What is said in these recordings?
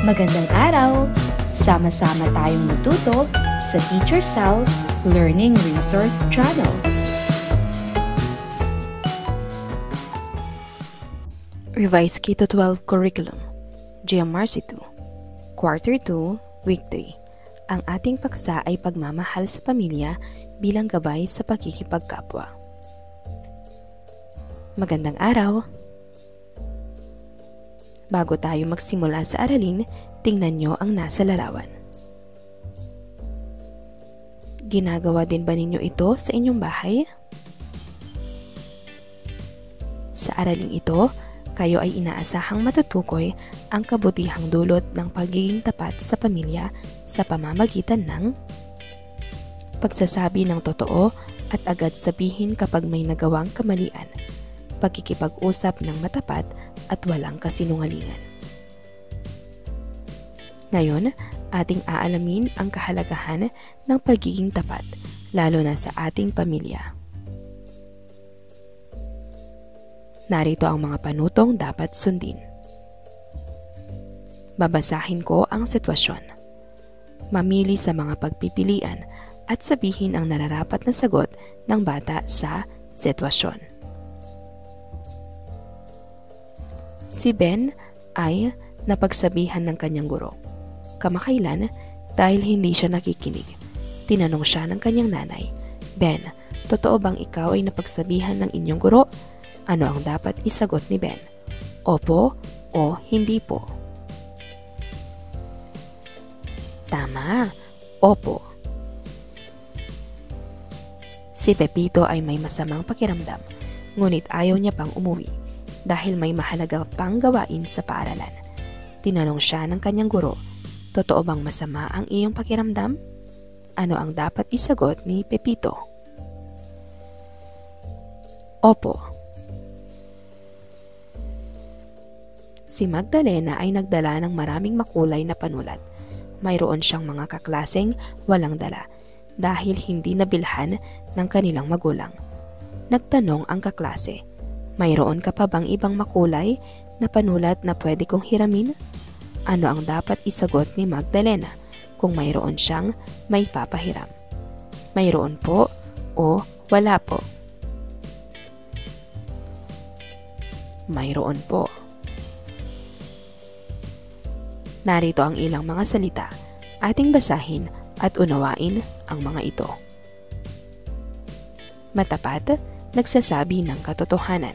Magandang araw! Sama-sama tayong matuto sa Teacher Sal Learning Resource Channel. Revised K-12 Curriculum, GMRC 2, Quarter 2, Week 3. Ang ating paksa ay pagmamahal sa pamilya bilang gabay sa pagkikipagkapwa. Magandang araw! Bago tayo magsimula sa aralin, tingnan nyo ang nasa larawan. Ginagawa din ba ninyo ito sa inyong bahay? Sa araling ito, kayo ay inaasahang matutukoy ang kabutihang dulot ng pagiging tapat sa pamilya sa pamamagitan ng pagsasabi ng totoo at agad sabihin kapag may nagawang kamalian, pagkikipag-usap ng matapat at walang kasinungalingan. Ngayon, ating aalamin ang kahalagahan ng pagiging tapat, lalo na sa ating pamilya. Narito ang mga panutong dapat sundin. Babasahin ko ang sitwasyon. Mamili sa mga pagpipilian at sabihin ang nararapat na sagot ng bata sa sitwasyon. Si Ben ay napagsabihan ng kanyang guro. Kamakailan, dahil hindi siya nakikinig, tinanong siya ng kanyang nanay, Ben, totoo bang ikaw ay napagsabihan ng inyong guro? Ano ang dapat isagot ni Ben? Opo o hindi po? Tama, opo. Si Pepito ay may masamang pakiramdam, ngunit ayaw niya pang umuwi dahil may mahalaga pang gawain sa paaralan. Tinanong siya ng kanyang guro, totoo bang masama ang iyong pakiramdam? Ano ang dapat isagot ni Pepito? Opo. Si Magdalena ay nagdala ng maraming makulay na panulat. Mayroon siyang mga kaklaseng walang dala dahil hindi nabilhan ng kanilang magulang. Nagtanong ang kaklase, mayroon ka pa bang ibang makulay na panulat na pwede kong hiramin? Ano ang dapat isagot ni Magdalena kung mayroon siyang may papahiram? Mayroon po o wala po? Mayroon po. Narito ang ilang mga salita. Ating basahin at unawain ang mga ito. Matapat, nagsasabi ng katotohanan.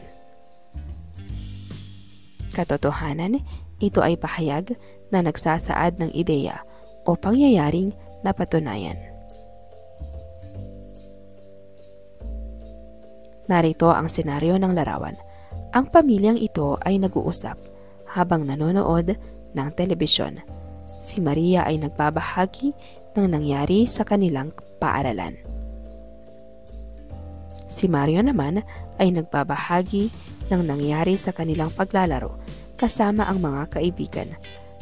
Katotohanan, ito ay pahayag na nagsasaad ng ideya o pangyayaring napatunayan. Narito ang senaryo ng larawan. Ang pamilyang ito ay nag-uusap habang nanonood ng telebisyon. Si Maria ay nagbabahagi ng nangyari sa kanilang paaralan. Si Mario naman ay nagbabahagi ng nangyari sa kanilang paglalaro kasama ang mga kaibigan.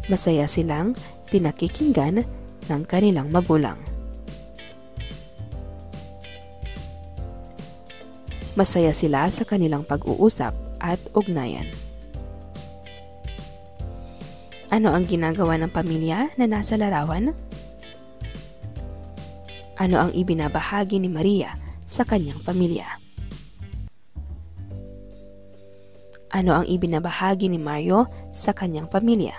Masaya silang pinakikinggan ng kanilang magulang. Masaya sila sa kanilang pag-uusap at ugnayan. Ano ang ginagawa ng pamilya na nasa larawan? Ano ang ibinabahagi ni Maria sa kanyang pamilya? Ano ang ibinabahagi ni Mario sa kanyang pamilya?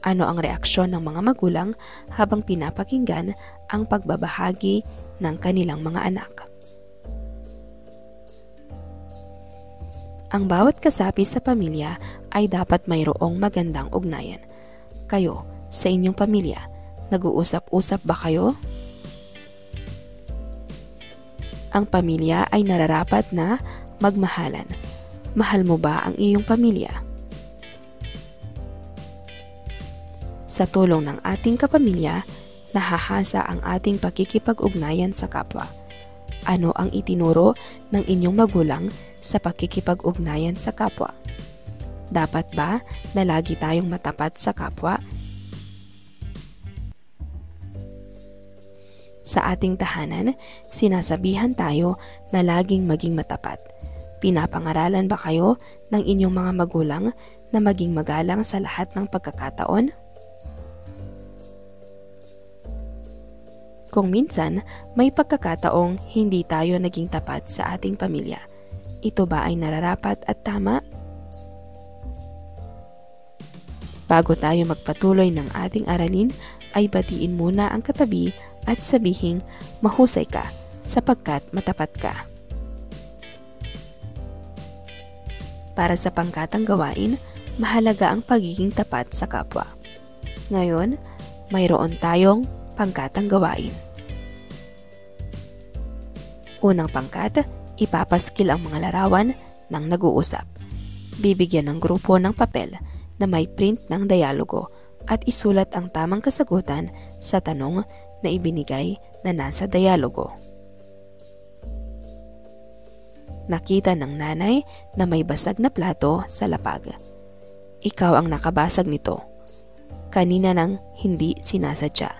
Ano ang reaksyon ng mga magulang habang pinapakinggan ang pagbabahagi ng kanilang mga anak? Ang bawat kasapi sa pamilya ay dapat mayroong magandang ugnayan. Kayo, sa inyong pamilya, nag-uusap-usap ba kayo? Ang pamilya ay nararapat na magmahalan. Mahal mo ba ang iyong pamilya? Sa tulong ng ating kapamilya, nahahasa ang ating pakikipag-ugnayan sa kapwa. Ano ang itinuro ng inyong magulang sa pakikipag-ugnayan sa kapwa? Dapat ba na lagi tayong matapat sa kapwa? Sa ating tahanan, sinasabihan tayo na laging maging matapat. Pinapangaralan ba kayo ng inyong mga magulang na maging magalang sa lahat ng pagkakataon? Kung minsan, may pagkakataong hindi tayo naging tapat sa ating pamilya, ito ba ay nararapat at tama? Bago tayo magpatuloy ng ating aralin, ay batiin muna ang katabi at sabihing mahusay ka sapagkat matapat ka. Para sa pangkatang gawain, mahalaga ang pagiging tapat sa kapwa. Ngayon, mayroon tayong pangkatang gawain. Unang pangkat, ipapaskil ang mga larawan ng nag-uusap. Bibigyan ng grupo ng papel na may print ng dialogo at isulat ang tamang kasagutan sa tanong na ibinigay na nasa dialogo. Nakita ng nanay na may basag na plato sa lapag. Ikaw ang nakabasag nito. Kanina nang hindi sinasadya.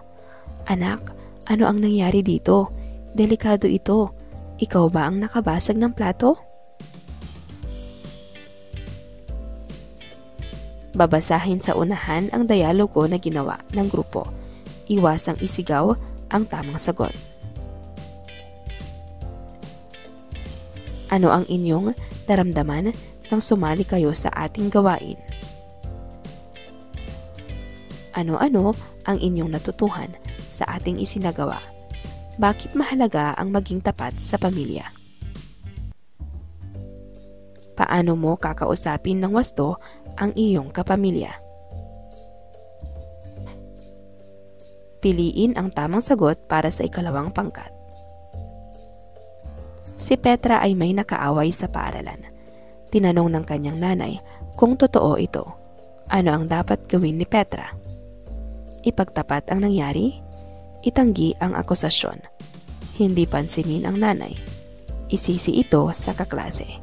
Anak, ano ang nangyari dito? Delikado ito. Ikaw ba ang nakabasag ng plato? Babasahin sa unahan ang dialogo na ginawa ng grupo. Iwasang isigaw ang tamang sagot. Ano ang inyong naramdaman nang sumali kayo sa ating gawain? Ano-ano ang inyong natutuhan sa ating isinagawa? Bakit mahalaga ang maging tapat sa pamilya? Paano mo kakausapin ng wasto ang iyong kapamilya? Piliin ang tamang sagot para sa ikalawang pangkat. Si Petra ay may nakaaway sa paaralan. Tinanong ng kanyang nanay kung totoo ito. Ano ang dapat gawin ni Petra? Ipagtapat ang nangyari? Itanggi ang akusasyon. Hindi pansinin ang nanay. Isisi ito sa kaklase.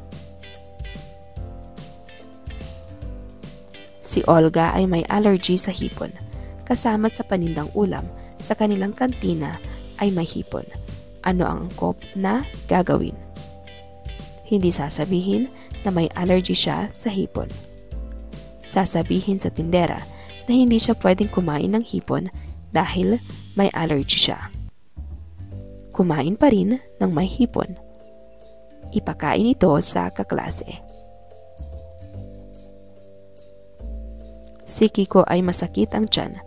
Si Olga ay may allergy sa hipon. Kasama sa panindang ulam sa kanilang kantina ay may hipon. Ano ang angkop na gagawin? Hindi sasabihin na may allergy siya sa hipon. Sasabihin sa tindera na hindi siya pwedeng kumain ng hipon dahil may allergy siya. Kumain pa rin ng may hipon. Ipakain ito sa kaklase. Si Kiko ay masakit ang tiyan,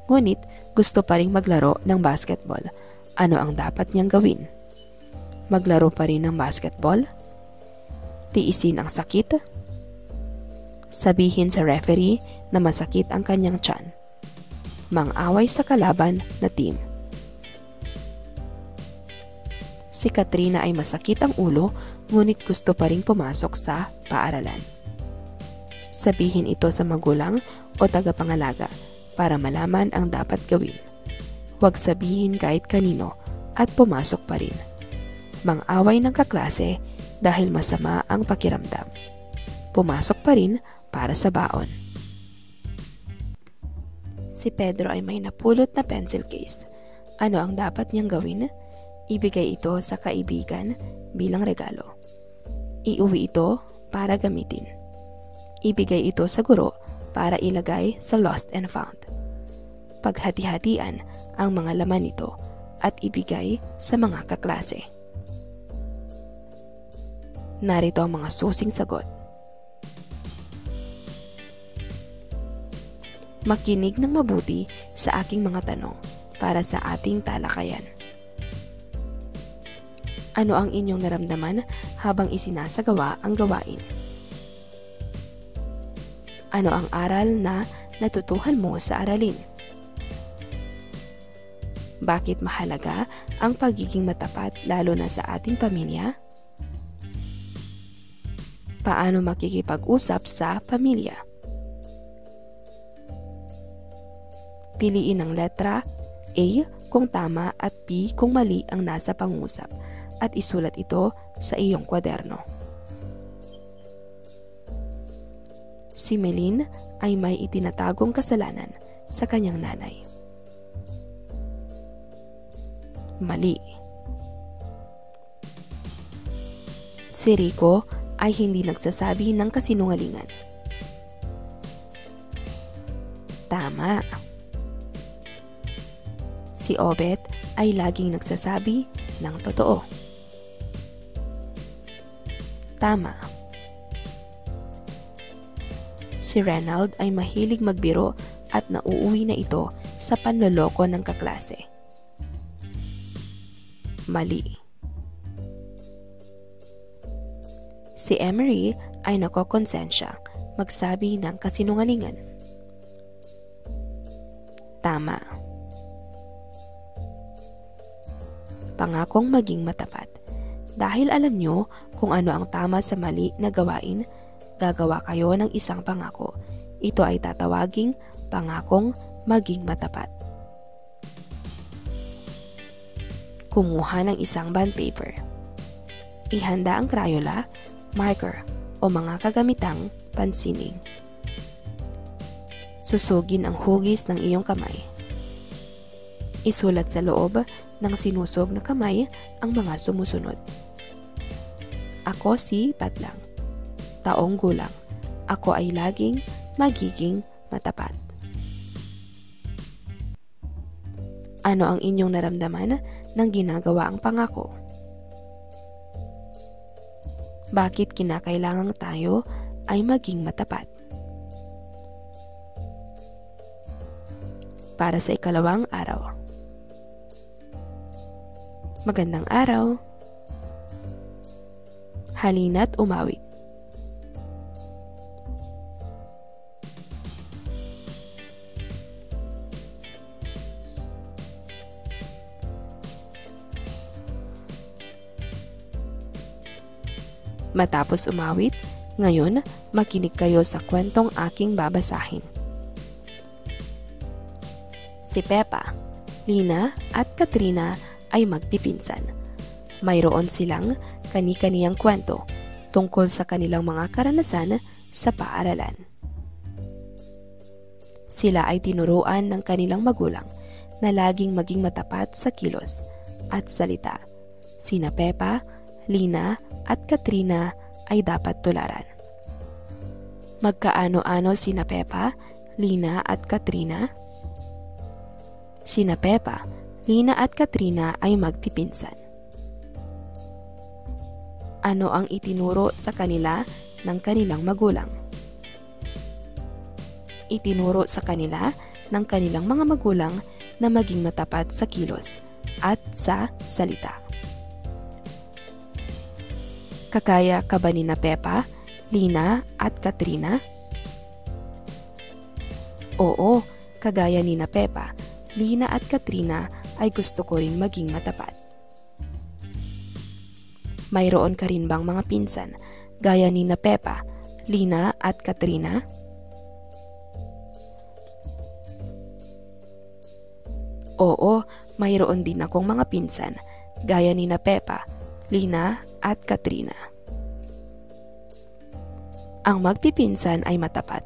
ngunit gusto pa rin maglaro ng basketball. Ano ang dapat niyang gawin? Maglaro pa rin ng basketball? Tiisin ang sakit? Sabihin sa referee na masakit ang kanyang tiyan. Mang-away sa kalaban na team. Si Katrina ay masakit ang ulo, ngunit gusto pa rin pumasok sa paaralan. Sabihin ito sa magulang o tagapangalaga para malaman ang dapat gawin. Huwag sabihin kahit kanino at pumasok pa rin. Mang-away ng kaklase dahil masama ang pakiramdam. Pumasok pa rin para sa baon. Si Pedro ay may napulot na pencil case. Ano ang dapat niyang gawin? Ibigay ito sa kaibigan bilang regalo. Iuwi ito para gamitin. Ibigay ito sa guro para ilagay sa lost and found. Paghati-hatian ang mga laman nito at ibigay sa mga kaklase. Narito ang mga susing sagot. Makinig ng mabuti sa aking mga tanong para sa ating talakayan. Ano ang inyong naramdaman habang isinasagawa ang gawain? Ano ang aral na natutuhan mo sa aralin? Bakit mahalaga ang pagiging matapat lalo na sa ating pamilya? Paano makikipag-usap sa pamilya? Piliin ang letra A kung tama at B kung mali ang nasa pangusap at isulat ito sa iyong kwaderno. Si Melin ay may itinatagong kasalanan sa kanyang nanay. Mali. Si Rico ay hindi nagsasabi ng kasinungalingan. Tama. Si Obet ay laging nagsasabi ng totoo. Tama. Si Renald ay mahilig magbiro at nauuwi na ito sa panloloko ng kaklase. Mali. Si Emery ay nakokonsensya magsabi ng kasinungalingan. Tama. Pangakong maging matapat. Dahil alam nyo kung ano ang tama sa mali na gawain, gagawa kayo ng isang pangako. Ito ay tatawaging pangakong maging matapat. Kumuha ng isang bond paper. Ihanda ang Crayola, marker o mga kagamitang pansining. Susugin ang hugis ng iyong kamay. Isulat sa loob ng sinusog na kamay ang mga sumusunod. Ako si Patlang. Taong gulang. Ako ay laging magiging matapat. Ano ang inyong naramdaman nang ginagawa ang pangako? Bakit kinakailangang tayo ay maging matapat? Para sa ikalawang araw. Magandang araw. Halina't umawit. Matapos umawit, ngayon makinig kayo sa kwentong aking babasahin. Si Peppa, Lina at Katrina ay magpipinsan. Mayroon silang kani-kaniyang kwento tungkol sa kanilang mga karanasan sa paaralan. Sila ay tinuruan ng kanilang magulang na laging maging matapat sa kilos at salita. Sina Peppa, Lina at Katrina ay dapat tularan. Magkaano-ano sina Peppa, Lina at Katrina? Sina Peppa, Lina at Katrina ay magpipinsan. Ano ang itinuro sa kanila ng kanilang magulang? Itinuro sa kanila ng kanilang mga magulang na maging matapat sa kilos at sa salita. Kakaya ka ba ni na Peppa, Lina at Katrina? Oo, kagaya ni na Peppa, Lina at Katrina ay gusto ko ring maging matapat. Mayroon ka rin bang mga pinsan gaya ni na Peppa, Lina at Katrina? Oo, mayroon din akong mga pinsan gaya ni na Peppa, Lina at Katrina. Ang magpipinsan ay matapat.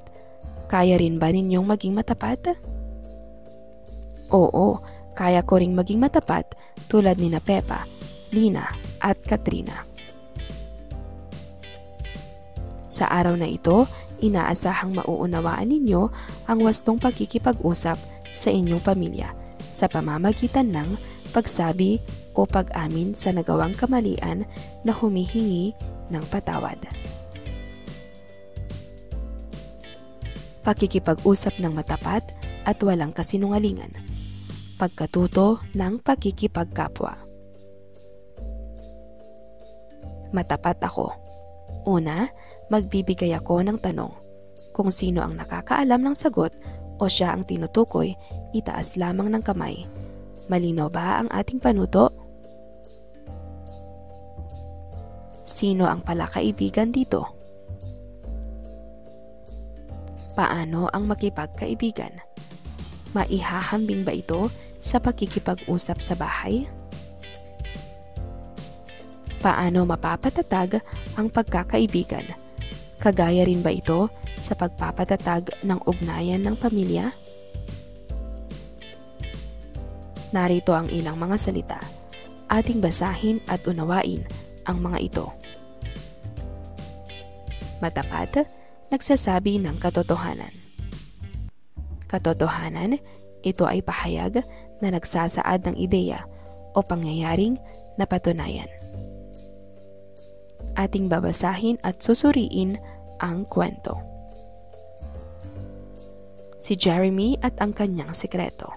Kaya rin ba ninyong maging matapat? Oo, kaya ko ring maging matapat tulad ni na Peppa, Lina at Katrina. Sa araw na ito, inaasahang mauunawaan ninyo ang wastong pagkikipag-usap sa inyong pamilya sa pamamagitan ng pagsabi o pag-amin sa nagawang kamalian na humihingi ng patawad. Pakikipag-usap ng matapat at walang kasinungalingan. Pagkatuto ng pakikipagkapwa. Matapat ako. Una, magbibigay ako ng tanong. Kung sino ang nakakaalam ng sagot o siya ang tinutukoy, itaas lamang ng kamay. Malinaw ba ang ating panuto? Sino ang palakaibigan dito? Paano ang makipagkaibigan? Maihahambing ba ito sa pakikipag-usap sa bahay? Paano mapapatatag ang pagkakaibigan? Kagaya rin ba ito sa pagpapatatag ng ugnayan ng pamilya? Narito ang ilang mga salita. Ating basahin at unawain ang mga ito. Matapat, nagsasabi ng katotohanan. Katotohanan, ito ay pahayag na nagsasaad ng ideya o pangyayaring napatunayan. Ating babasahin at susuriin ang kwento. Si Jeremy at ang kanyang sikreto.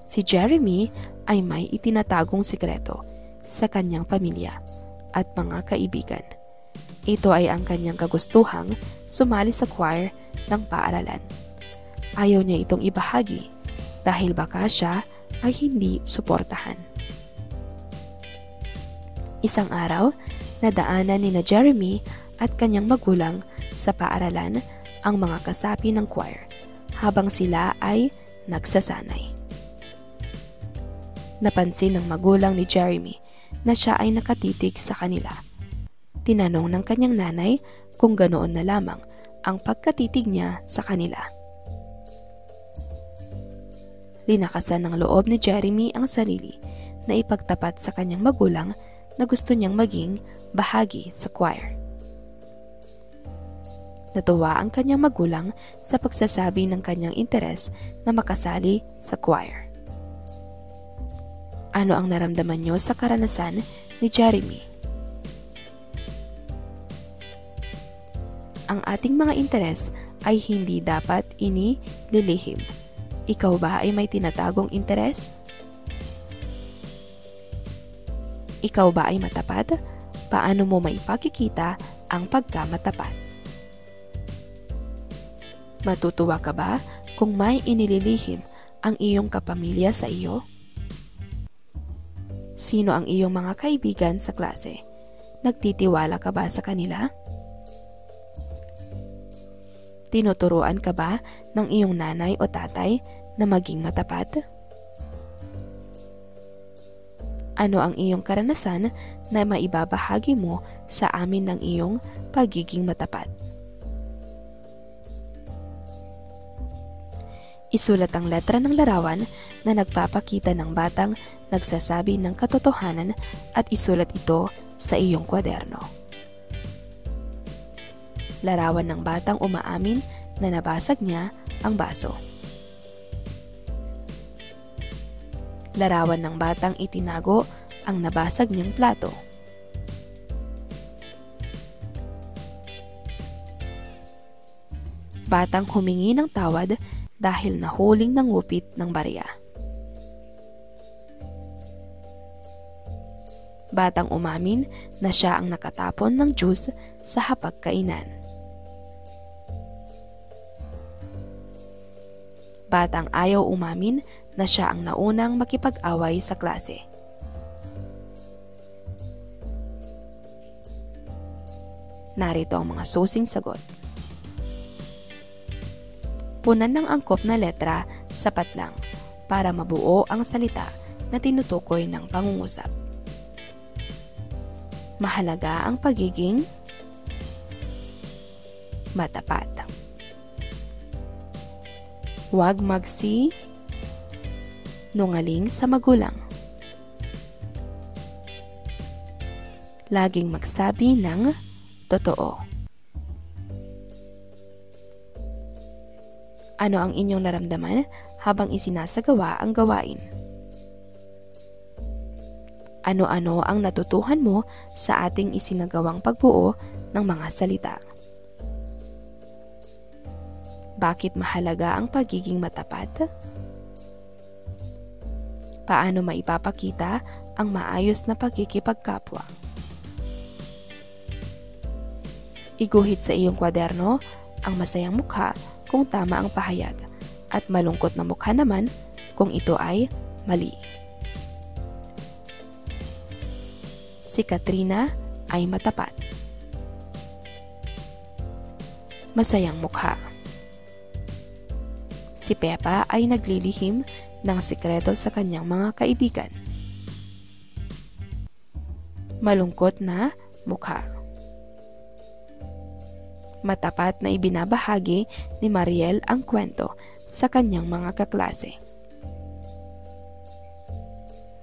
Si Jeremy ay may itinatagong sikreto sa kanyang pamilya at mga kaibigan. Ito ay ang kanyang kagustuhang sumali sa choir ng paaralan. Ayaw niya itong ibahagi dahil baka siya ay hindi suportahan. Isang araw, nadaanan ni Jeremy at kanyang magulang sa paaralan ang mga kasapi ng choir habang sila ay nagsasanay. Napansin ng magulang ni Jeremy na siya ay nakatitig sa kanila. Tinanong ng kanyang nanay kung ganoon na lamang ang pagkatitig niya sa kanila. Linakasan ng loob ni Jeremy ang sarili na ipagtapat sa kanyang magulang na gusto niyang maging bahagi sa choir. Natuwa ang kanyang magulang sa pagsasabi ng kanyang interes na makasali sa choir. Ano ang naramdaman niyo sa karanasan ni Jeremy? Ang ating mga interes ay hindi dapat inililihim. Ikaw ba ay may tinatagong interes? Ikaw ba ay matapat? Paano mo maipakikita ang pagkamatapat? Matutuwa ka ba kung may inililihim ang iyong kapamilya sa iyo? Sino ang iyong mga kaibigan sa klase? Nagtitiwala ka ba sa kanila? Tinuturuan ka ba ng iyong nanay o tatay na maging matapat? Ano ang iyong karanasan na maibabahagi mo sa amin ng iyong pagiging matapat? Isulat ang letra ng larawan na nagpapakita ng batang nagsasabi ng katotohanan at isulat ito sa iyong kwaderno. Larawan ng batang umaamin na nabasag niya ang baso. Larawan ng batang itinago ang nabasag niyang plato. Batang humingi ng tawad dahil nahuling nangupit ng barya. Batang umamin na siya ang nakatapon ng juice sa hapagkainan. Batang ayaw umamin na siya ang naunang makipag-away sa klase. Narito ang mga susing sagot. Punan ng angkop na letra, sapat lang para mabuo ang salita na tinutukoy ng pangungusap. Mahalaga ang pagiging matapat. Huwag nungaling sa magulang. Laging magsabi ng totoo. Ano ang inyong naramdaman habang isinasagawa ang gawain? Ano-ano ang natutuhan mo sa ating isinagawang pagbuo ng mga salita? Bakit mahalaga ang pagiging matapat? Paano maipapakita ang maayos na pagkikipagkapwa? Iguhit sa iyong kwaderno ang masayang mukha kung tama ang pahayag at malungkot na mukha naman kung ito ay mali. Si Katrina ay matapat. Masayang mukha. Si Pepa ay naglilihim ng sikreto sa kanyang mga kaibigan. Malungkot na mukha. Matapat na ibinabahagi ni Mariel ang kwento sa kanyang mga kaklase.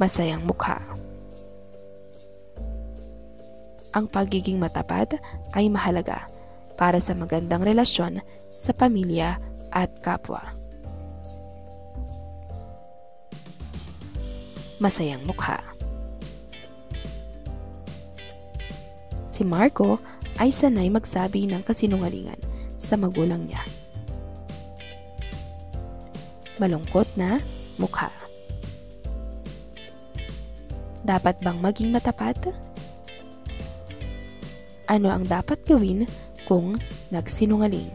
Masayang mukha. Ang pagiging matapat ay mahalaga para sa magandang relasyon sa pamilya at kapwa. Masayang mukha. Si Marco ay sanay magsabi ng kasinungalingan sa magulang niya. Malungkot na mukha. Dapat bang maging matapat? Ano ang dapat gawin kung nagsinungaling?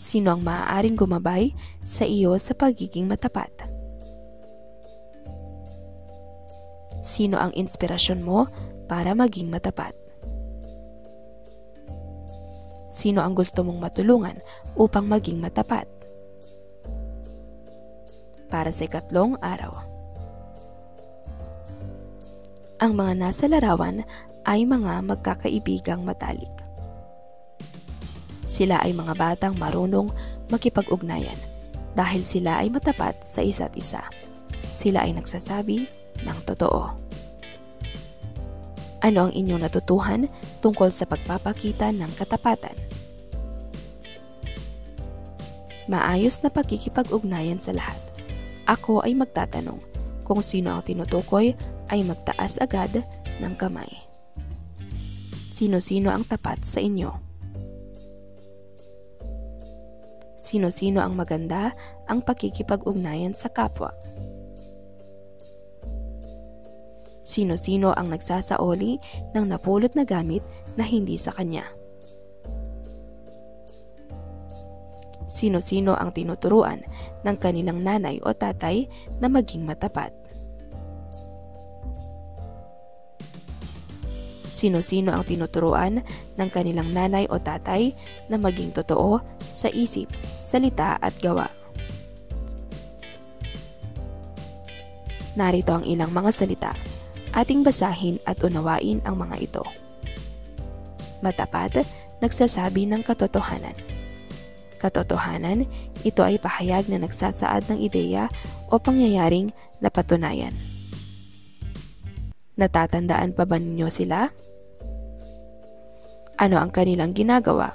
Sino ang maaaring gumabay sa iyo sa pagiging matapat? Sino ang inspirasyon mo para maging matapat? Sino ang gusto mong matulungan upang maging matapat? Para sa ikatlong araw. Ang mga nasa larawan ay mga magkakaibigang matalik. Sila ay mga batang marunong makipag-ugnayan dahil sila ay matapat sa isa't isa. Sila ay nagsasabi ng totoo. Ano ang inyong natutuhan tungkol sa pagpapakita ng katapatan? Maayos na pagkikipag-ugnayan sa lahat. Ako ay magtatanong. Kung sino ang tinutukoy ay magtaas agad ng kamay. Sino-sino ang tapat sa inyo? Sino-sino ang maganda ang pagkikipag-ugnayan sa kapwa? Sino-sino ang nagsasaoli ng napulot na gamit na hindi sa kanya? Sino-sino ang tinuturuan ng kanilang nanay o tatay na maging matapat? Sino-sino ang tinuturuan ng kanilang nanay o tatay na maging totoo sa isip, salita at gawa? Narito ang ilang mga salita. Ating basahin at unawain ang mga ito. Matapat, nagsasabi ng katotohanan. Katotohanan, ito ay pahayag na nagsasaad ng ideya o pangyayaring napatunayan. Natatandaan pa ba ninyo sila? Ano ang kanilang ginagawa?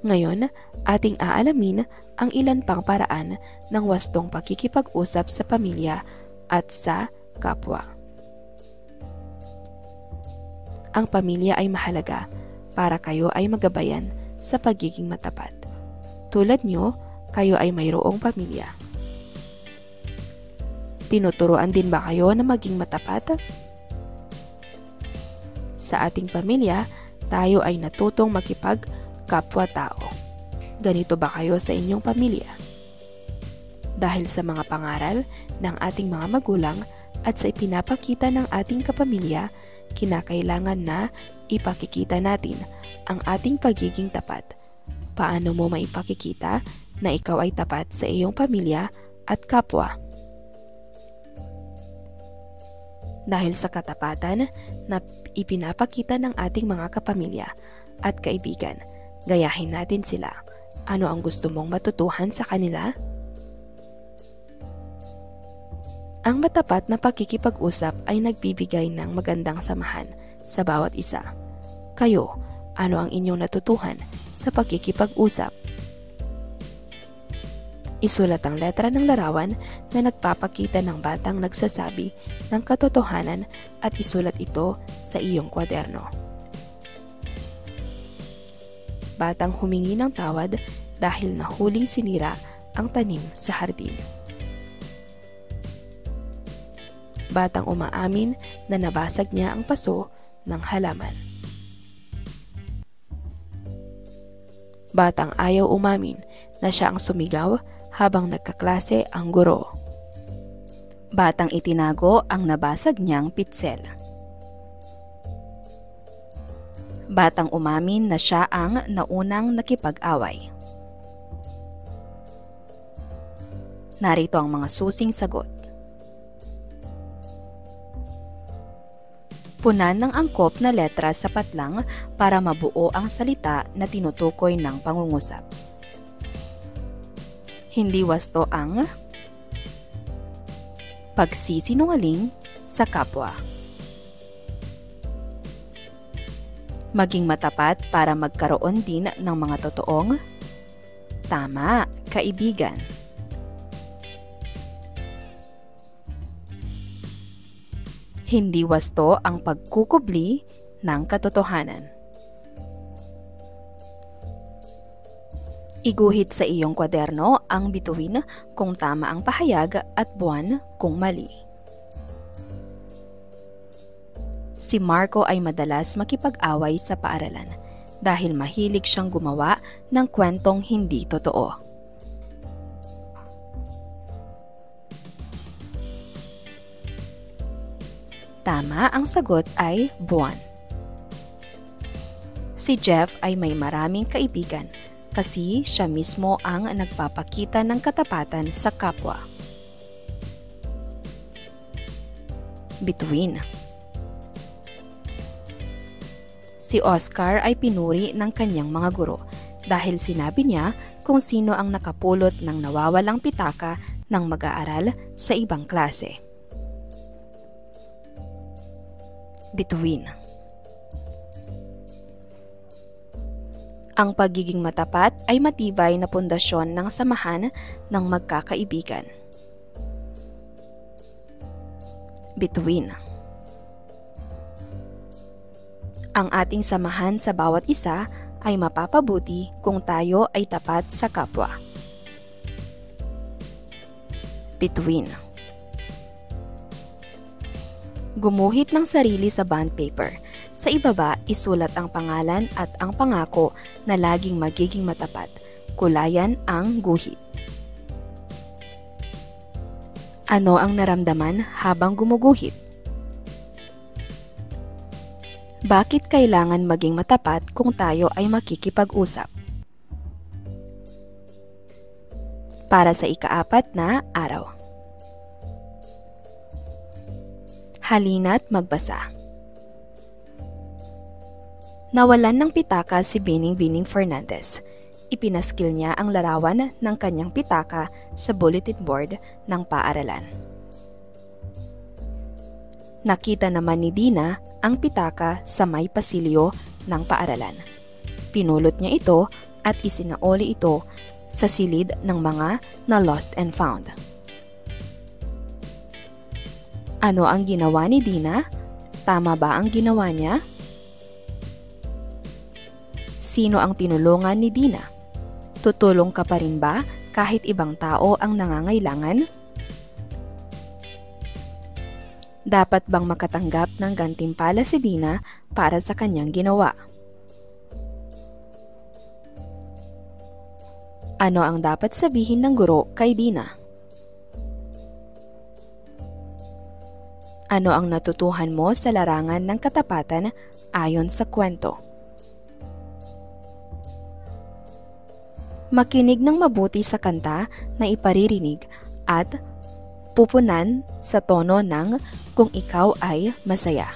Ngayon, ating aalamin ang ilan pang paraan ng wastong pakikipag-usap sa pamilya at sa kapwa. Ang pamilya ay mahalaga para kayo ay magabayan sa pagiging matapat. Tulad nyo, kayo ay mayroong pamilya. Tinuturuan din ba kayo na maging matapat? Sa ating pamilya, tayo ay natutong makipag-kapwa-tao. Ganito ba kayo sa inyong pamilya? Dahil sa mga pangaral ng ating mga magulang at sa ipinapakita ng ating kapamilya, kinakailangan na ipakikita natin ang ating pagiging tapat. Paano mo maipakikita na ikaw ay tapat sa iyong pamilya at kapwa? Dahil sa katapatan na ipinapakita ng ating mga kapamilya at kaibigan, gayahin natin sila. Ano ang gusto mong matutuhan sa kanila? Ang matapat na pakikipag-usap ay nagbibigay ng magandang samahan sa bawat isa. Kayo, ano ang inyong natutuhan sa pakikipag-usap? Isulat ang letra ng larawan na nagpapakita ng batang nagsasabi ng katotohanan at isulat ito sa iyong kwaderno. Batang humingi ng tawad dahil nahuling sinira ang tanim sa hardin. Batang umaamin na nabasag niya ang paso ng halaman. Batang ayaw umamin na siya ang sumigaw habang nagkaklase ang guro. Batang itinago ang nabasag niyang pitsel. Batang umamin na siya ang naunang nakipag-away. Narito ang mga susing sagot. Punan ng angkop na letra sapat lang para mabuo ang salita na tinutukoy ng pangungusap. Hindi wasto ang Pagsisinungaling sa kapwa. Maging matapat para magkaroon din ng mga totoong tama, kaibigan. Hindi wasto ang pagkukubli ng katotohanan. Iguhit sa iyong kwaderno ang bituin kung tama ang pahayag at buwan kung mali. Si Marco ay madalas makipag-away sa paaralan dahil mahilig siyang gumawa ng kwentong hindi totoo. Tama ang sagot ay buwan. Si Jeff ay may maraming kaibigan kasi siya mismo ang nagpapakita ng katapatan sa kapwa. Bituin. Si Oscar ay pinuri ng kanyang mga guro dahil sinabi niya kung sino ang nakapulot ng nawawalang pitaka ng mag-aaral sa ibang klase. Bituin. Ang pagiging matapat ay matibay na pundasyon ng samahan ng magkakaibigan. Bituin. Ang ating samahan sa bawat isa ay mapapabuti kung tayo ay tapat sa kapwa. Bituin. Gumuhit ng sarili sa bond paper. Sa ibaba, isulat ang pangalan at ang pangako na laging magiging matapat. Kulayan ang guhit. Ano ang naramdaman habang gumuguhit? Bakit kailangan maging matapat kung tayo ay makikipag-usap? Para sa ika-4 na araw. Halina't magbasa. Nawalan ng pitaka si Bining Fernandez. Ipinaskil niya ang larawan ng kanyang pitaka sa bulletin board ng paaralan. Nakita naman ni Dina ang pitaka sa may pasilyo ng paaralan. Pinulot niya ito at isinaoli ito sa silid ng mga na lost and found. Ano ang ginawa ni Dina? Tama ba ang ginawa niya? Sino ang tinulungan ni Dina? Tutulong ka pa rin ba kahit ibang tao ang nangangailangan? Dapat bang makatanggap ng gantimpala si Dina para sa kanyang ginawa? Ano ang dapat sabihin ng guro kay Dina? Ano ang natutuhan mo sa larangan ng katapatan ayon sa kwento? Makinig ng mabuti sa kanta na iparirinig at pupunan sa tono ng kung ikaw ay masaya.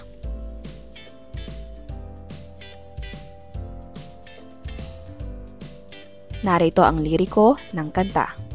Narito ang liriko ng kanta.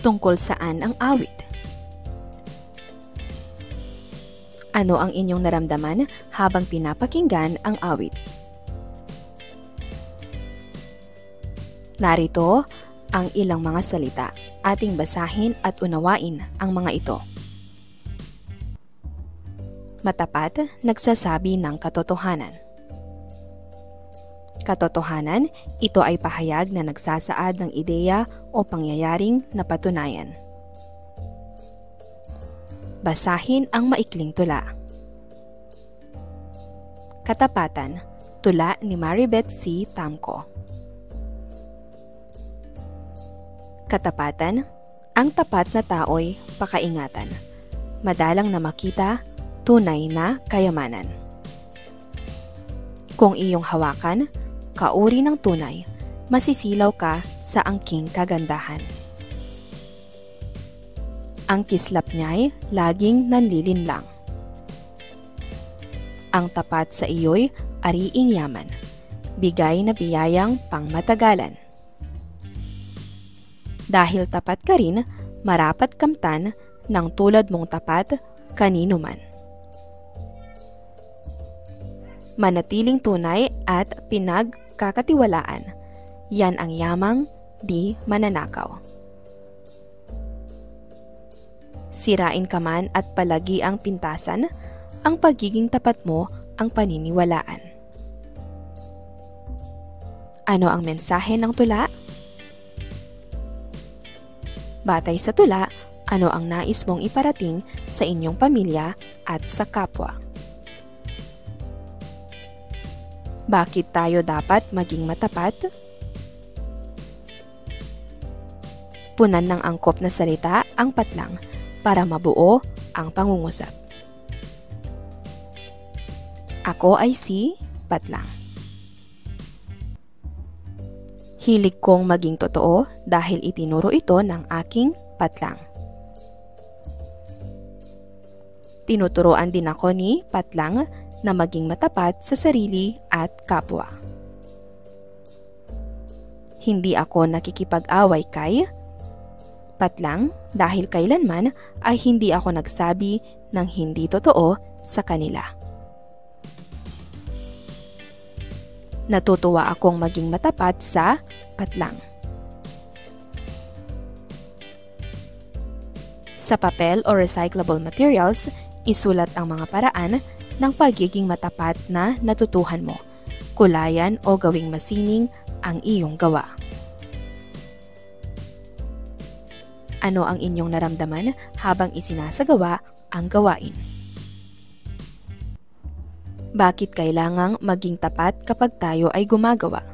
Tungkol saan ang awit? Ano ang inyong naramdaman habang pinapakinggan ang awit? Narito ang ilang mga salita. Ating basahin at unawain ang mga ito. Matapat, nagsasabi ng katotohanan. Katotohanan, ito ay pahayag na nagsasaad ng ideya o pangyayaring napatunayan. Basahin ang maikling tula. Katapatan, tula ni Maribeth C. Tamco. Katapatan, ang tapat na tao'y pakaingatan. Madalang na makita, tunay na kayamanan. Kung iyong hawakan, kauri ng tunay, masisilaw ka sa angking kagandahan. Ang kislap niya'y laging nanlilinlang. Ang tapat sa iyo'y ariing yaman, bigay na biyayang pangmatagalan. Dahil tapat ka rin, marapat kamtan ng tulad mong tapat kanino man. Manatiling tunay at pinagkakatiwalaan, yan ang yamang di mananakaw. Sirain ka man at palagi ang pintasan, ang pagiging tapat mo ang paniniwalaan. Ano ang mensahe ng tula? Batay sa tula, ano ang nais mong iparating sa inyong pamilya at sa kapwa? Bakit tayo dapat maging matapat? Punan ng angkop na salita ang patlang para mabuo ang pangungusap. Ako ay si Patlang. Hilig kong maging totoo dahil itinuro ito ng aking patlang. Tinuturoan din ako ni Patlang na maging matapat sa sarili at kapwa. Hindi ako nakikipag-away kay Patlang dahil kailanman ay hindi ako nagsabi ng hindi totoo sa kanila. Natutuwa akong maging matapat sa Patlang. Sa papel o recyclable materials, isulat ang mga paraan ng pagiging matapat na natutuhan mo. Kulayan o gawing masining ang iyong gawa. Ano ang inyong naramdaman habang isinasagawa ang gawain? Bakit kailangang maging tapat kapag tayo ay gumagawa?